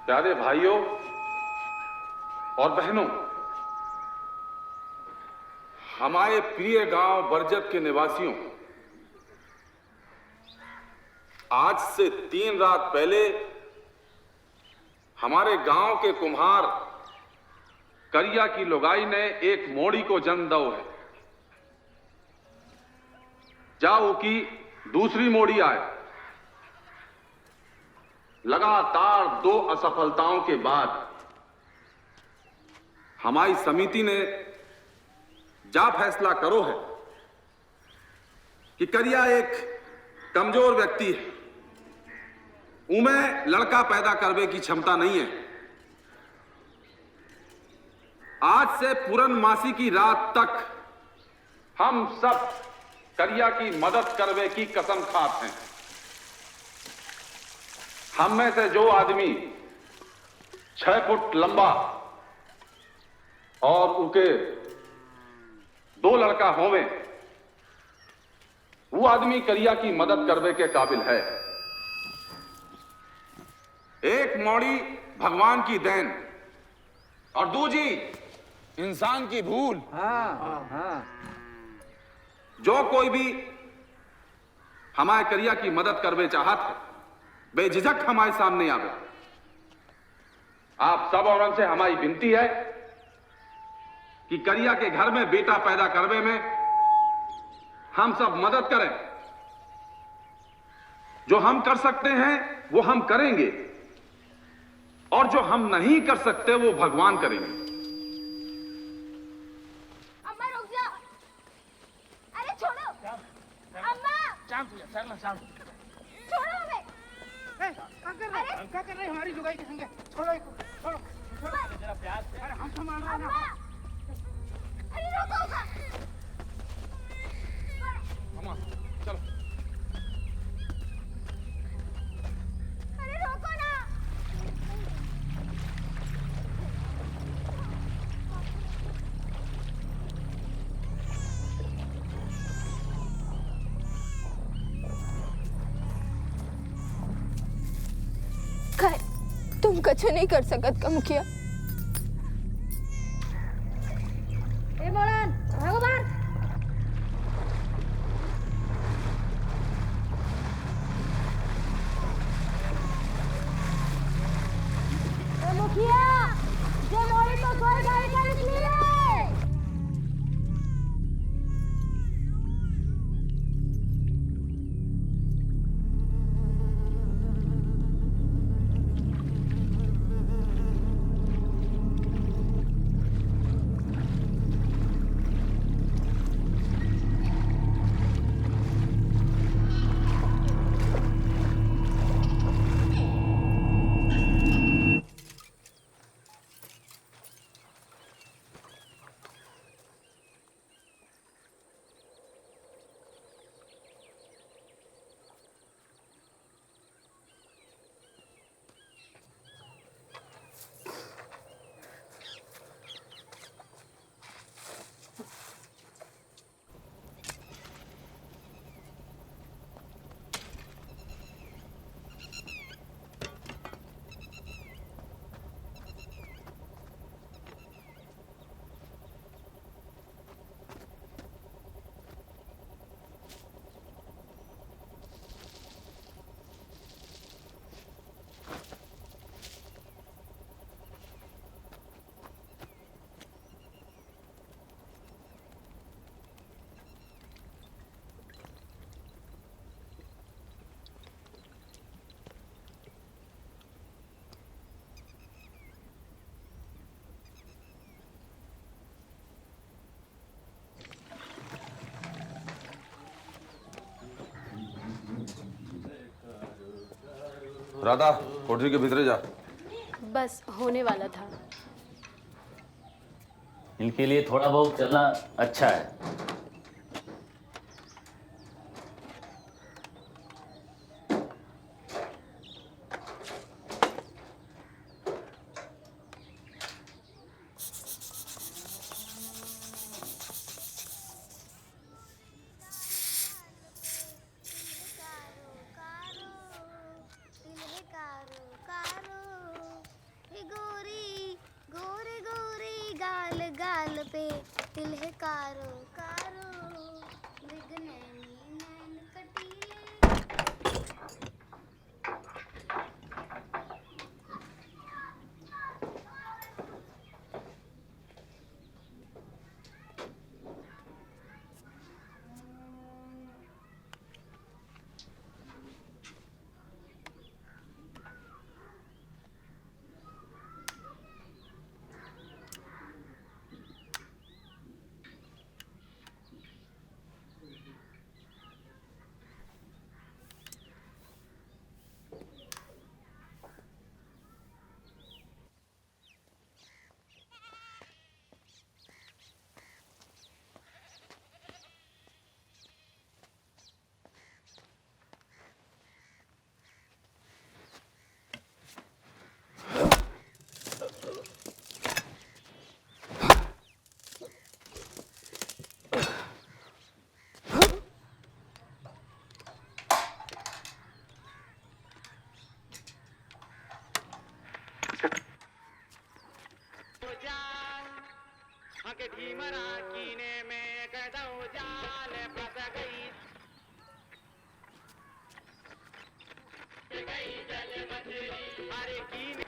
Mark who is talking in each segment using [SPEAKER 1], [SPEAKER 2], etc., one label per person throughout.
[SPEAKER 1] प्यारे भाइयों और बहनों, हमारे प्रिय गांव बरजत के निवासियों, आज से 3 रात पहले हमारे गांव के कुम्हार करिया की लुगाई ने एक मोड़ी को जन्म दो है। जाओ की दूसरी मोड़ी आए। लगातार 2 असफलताओं के बाद हमारी समिति ने जा फैसला करो है कि करिया एक कमजोर व्यक्ति है, उमें लड़का पैदा करने की क्षमता नहीं है। आज से पूर्णमासी की रात तक हम सब करिया की मदद करने की कसम खाते हैं। हम में से जो आदमी 6 फुट लंबा और उनके 2 लड़का होवे, वो आदमी करिया की मदद करने के काबिल है। एक मौड़ी भगवान की देन और दूजी इंसान की भूल। जो कोई भी हमारे करिया की मदद करवे चाहत है, बेझिझक हमारे सामने आवे। आप सब औरन से हमारी विनती है कि करिया के घर में बेटा पैदा करने में हम सब मदद करें। जो हम कर सकते हैं वो हम करेंगे, और जो हम नहीं कर सकते वो भगवान करेंगे।
[SPEAKER 2] अम्मा रुक जा। अरे छोड़ो। अम्मा
[SPEAKER 3] शांत हो जा, सरला शांत।
[SPEAKER 2] छोड़ो हमें।
[SPEAKER 3] क्या कर रहे हमारी लुगाई के संगे? छोड़ो इसको, छोड़ो छोड़ो जरा प्यार से। अरे हम संभाल रहे हैं ना।
[SPEAKER 2] अरे रोको।
[SPEAKER 1] अम्मा चलो।
[SPEAKER 2] अरे रोको ना।
[SPEAKER 4] काय तुम कछु नहीं कर सकत का मुखिया?
[SPEAKER 2] ए मोड़न, भागो बाहर। ए मुखिया, जे मोड़ी तो कोई गाड़ी का निकली है।
[SPEAKER 1] राधा, कोठरी के भीतर जा।
[SPEAKER 4] बस होने वाला था।
[SPEAKER 5] इनके लिए थोड़ा बहुत चलना अच्छा है।
[SPEAKER 6] दिल है कारो कारो मृगनैनी नैन कटीले।
[SPEAKER 3] के ढीमरा कीने में कदौ जाल फंस गई जल मछली अरे कीने।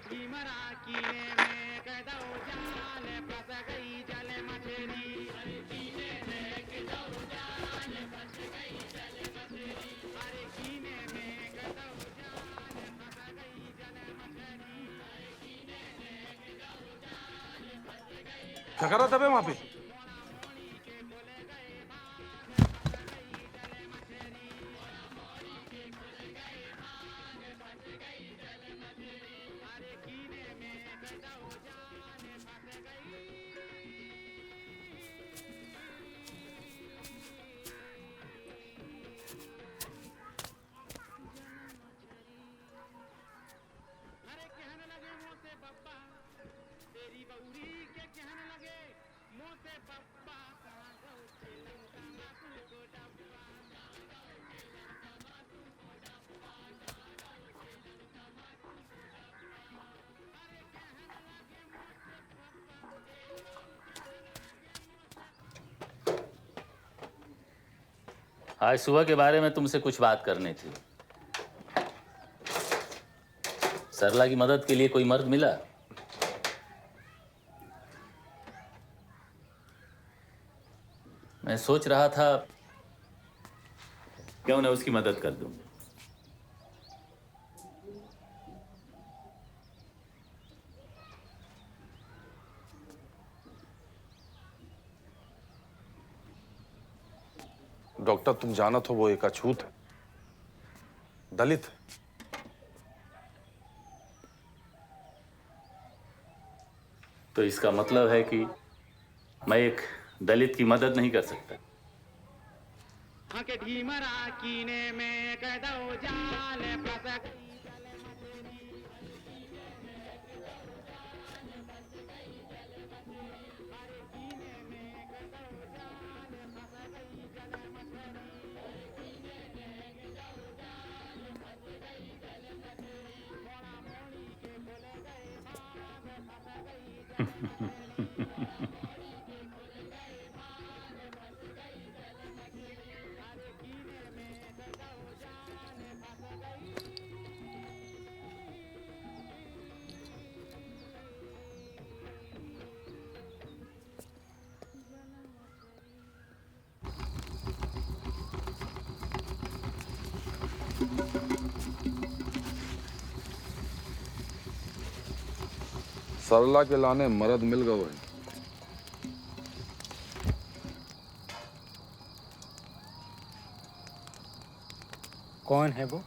[SPEAKER 3] ढीमरा कीने में कदौ जाल फंस गई जल मछली कीने में कदौ जाल फंस गई जल मछली अरे कीने में कदौ जाल फंस गई जल मछली कीने में कदौ जाल फंस गई।
[SPEAKER 1] क्या कर रहा था बे वहां पे?
[SPEAKER 5] आज सुबह के बारे में तुमसे कुछ बात करनी थी। सरला की मदद के लिए कोई मर्द मिला? मैं सोच रहा था क्यों ना उसकी मदद कर दूं।
[SPEAKER 1] डॉक्टर, तुम जानत हो वो एक अछूत है, दलित है।
[SPEAKER 5] तो इसका मतलब है कि मैं एक दलित की मदद नहीं कर सकता।
[SPEAKER 3] के ढीमरा कीने में कदौ जाल फंस गई
[SPEAKER 1] सरला के लाने मर्द मिल गए।
[SPEAKER 7] कौन है वो?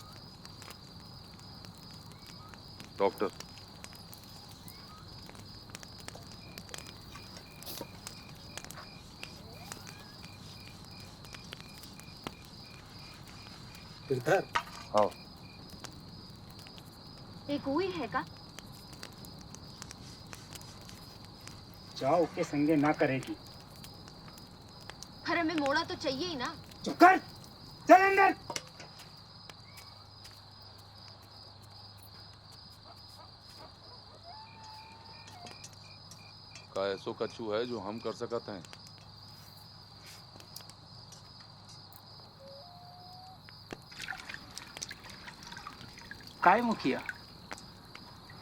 [SPEAKER 1] डॉक्टर।
[SPEAKER 7] इधर
[SPEAKER 1] हाँ।
[SPEAKER 2] एक हुई है का?
[SPEAKER 7] जाओ के संगे ना करेगी।
[SPEAKER 2] पर हमें मोड़ा तो चाहिए ही ना।
[SPEAKER 7] चुप कर, चल अंदर।
[SPEAKER 1] का ऐसो कछु है जो हम कर सकते हैं?
[SPEAKER 7] काय मुखिया,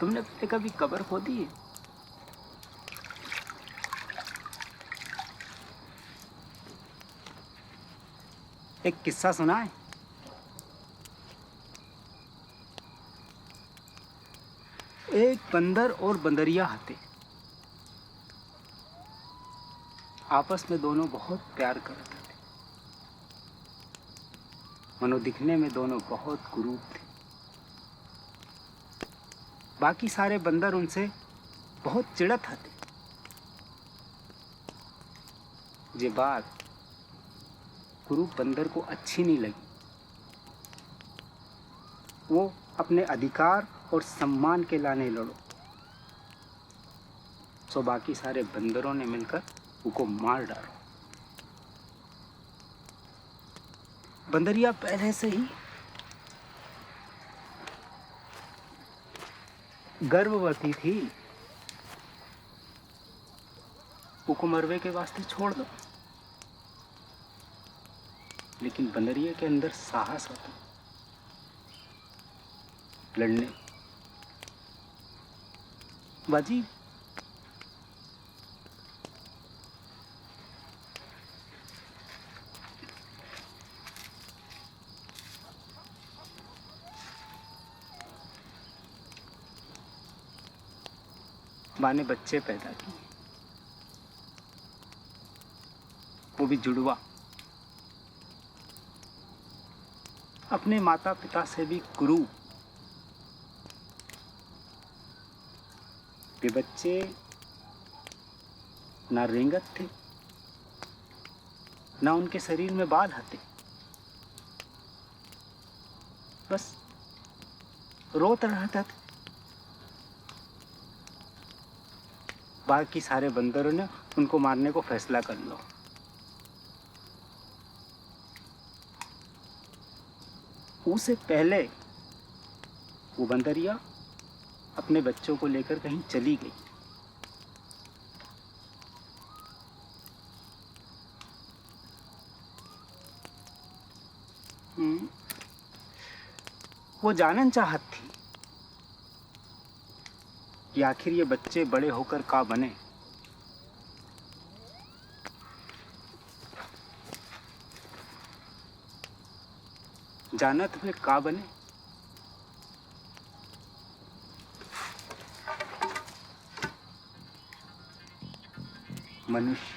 [SPEAKER 7] तुमने पहले कभी कब्र खोदी है? एक किस्सा सुना है? एक बंदर और बंदरिया हाथे आपस में दोनों बहुत प्यार करते थे। मनो दिखने में दोनों बहुत कुरूप थे। बाकी सारे बंदर उनसे बहुत चिढ़त थे। ये बात कुरूप बंदर को अच्छी नहीं लगी। वो अपने अधिकार और सम्मान के लाने लड़ो। तो बाकी सारे बंदरों ने मिलकर उसको मार डालो। बंदरिया पहले से ही गर्भवती थी। उसको मरवे के वास्ते छोड़ दो। लेकिन बंदरिया के अंदर साहस होता लड़ने। बाजी माँ ने बच्चे पैदा किए, वो भी जुड़वा। अपने माता पिता से भी कुरूप। ये बच्चे ना रेंगत थे, ना उनके शरीर में बाल आते। बस रोत रहता था। बाकी सारे बंदरों ने उनको मारने को फैसला कर लो। उससे पहले वो बंदरिया अपने बच्चों को लेकर कहीं चली गई। वो जानना चाहत थी कि आखिर ये बच्चे बड़े होकर का बने। जानत हुए का बने? मनुष्य।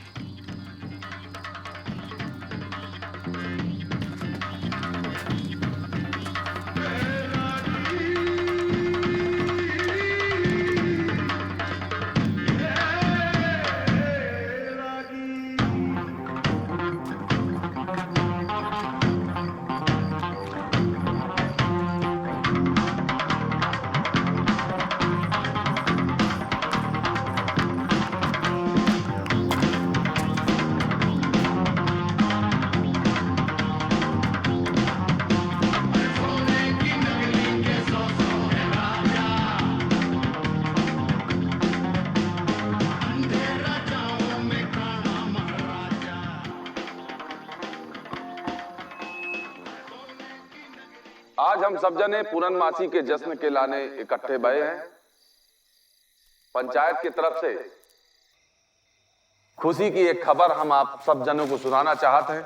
[SPEAKER 1] आज हम सब जने पूरनमासी के जश्न के लाने इकट्ठे भये हैं। पंचायत की तरफ से खुशी की एक खबर हम आप सब जनों को सुनाना चाहते हैं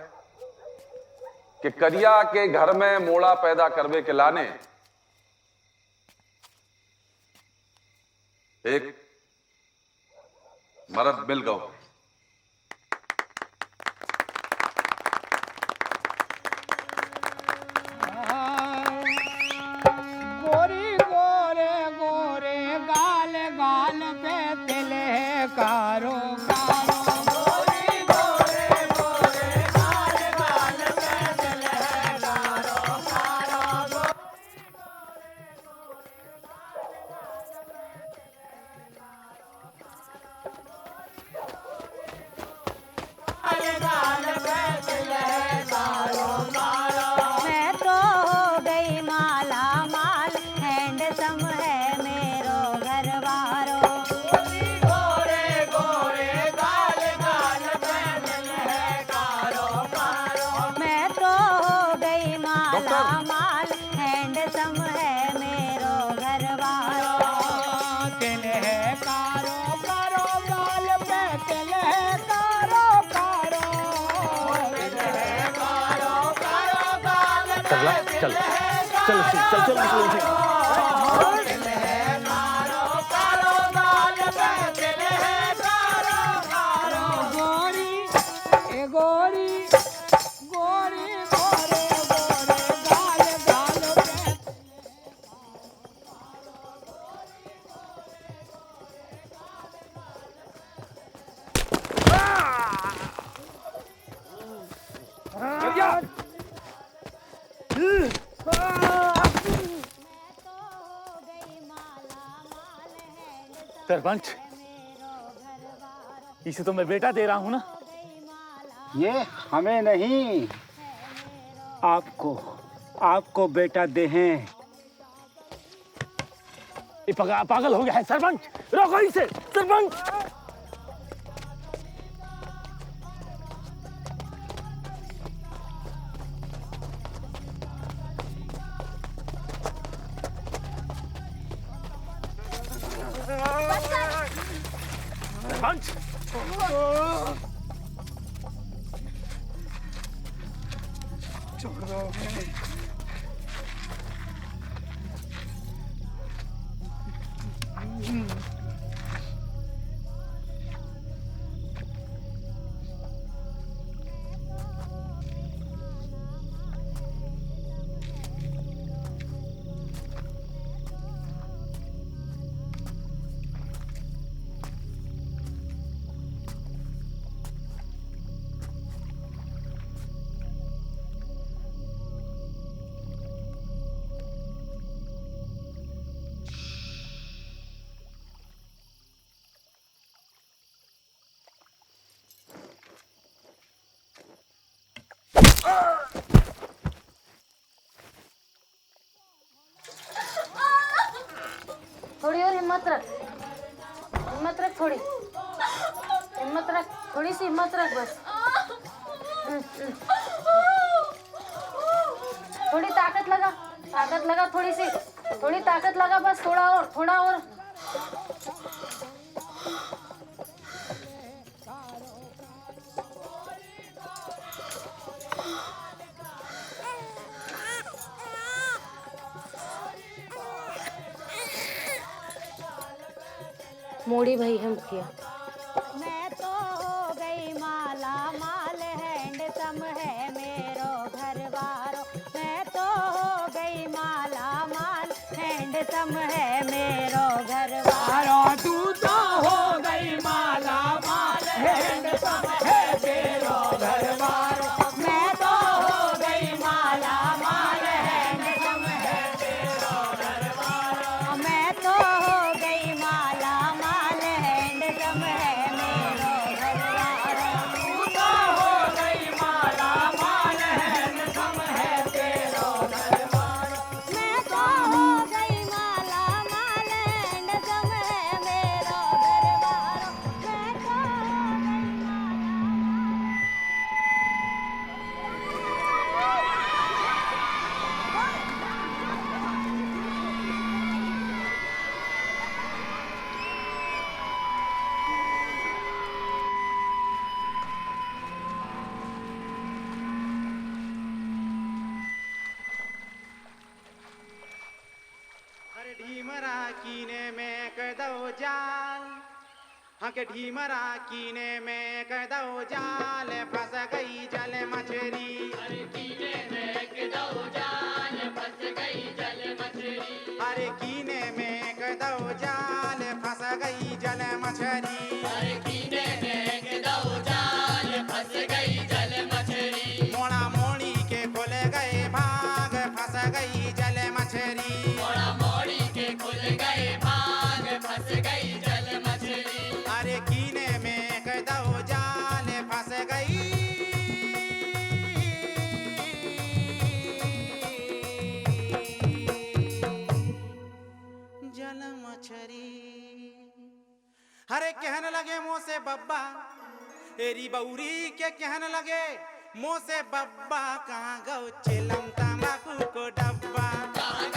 [SPEAKER 1] कि करिया के घर में मोड़ा पैदा करवे के लाने एक मरद मिल गओ।
[SPEAKER 3] गोरी गोरे गोरे गाल गाल पे तिल है कारो कारो। गोरी गोरे गोरे गाल गाल पे तिल है कारो कारो। गाल पे तिल है कारो कारो।
[SPEAKER 2] मैं तो हो गई माला माल हैंडसम है मेरो घर वारो।
[SPEAKER 3] गोरे गोरे गाल गाल पे तिल है कारो कारो।
[SPEAKER 2] मैं तो हो गई माला माल हैंडसम है मेरो घर वारो।
[SPEAKER 3] तिल है कारो कारो गाल पे तिल है कारो कारो। तिल है कारो कारो गाल पे
[SPEAKER 5] चल चल चल चल चल चल
[SPEAKER 3] तिल है कारो कारो गाल पे तिल है कारो कारो। गोरी ए गोरी गोरी गोरे गोरे गाल गाल पे
[SPEAKER 5] सरपंच, इसे तो मैं बेटा दे रहा हूँ ना।
[SPEAKER 7] ये हमें नहीं, आपको बेटा दे हैं।
[SPEAKER 5] ये पागल हो गया है सरपंच, रोको इसे सरपंच। सरपंच,
[SPEAKER 7] छोड़ दो हमें।
[SPEAKER 2] थोड़ी और हिम्मत रख थोड़ी हिम्मत रख, थोड़ी सी हिम्मत रख बस। थोड़ी ताकत लगा थोड़ी सी, थोड़ी ताकत लगा बस, थोड़ा और। मोड़ी भाई है मुखिया। मैं तो हो गई माला माल हैंडसम है मेरो घर वारो। मैं तो हो गई माला माल हैंडसम है मेरो घर वारो।
[SPEAKER 3] तू तो हो गई माला माल हैंडसम है तेरो घर वारो।
[SPEAKER 2] मैं तो हो गई माला माल हैंडसम है
[SPEAKER 3] तेरो घर वारो।
[SPEAKER 2] मैं तो हो गई माला माल हैंडसम है मेरो घर वारो।
[SPEAKER 3] तू तो हो गई माला माल हैंडसम है तेरो घर वारो।
[SPEAKER 2] मैं तो हो गई माला माल हैंडसम है मेरो घर वारो। मैं तो हो गई
[SPEAKER 3] ढीमरा कीने में कदौ जाल, हके ढीमरा कीने में कदौ जाल फंस गई जल मछली अरे कीने में कदौ जाल फंस गई जल मछली अरे कीने में कदौ जाल फंस गई जल मछली अरे कीने में कदौ जाल फंस गई जल मछली मोड़ा मोड़ी के खुल गए भाग फंस गई जल मछली मोड़ा मोड़ी के खुल गए भाग फंस गई जल मछली अरे कीने में कदौ जाल फंस गई जल मछली अरे कहने लगे मुंह से बब्बा एरी बौरी के कहने लगे मुंह से बब्बा कहाँ गौ चिलम तंबाकू को डब्बा कहाँ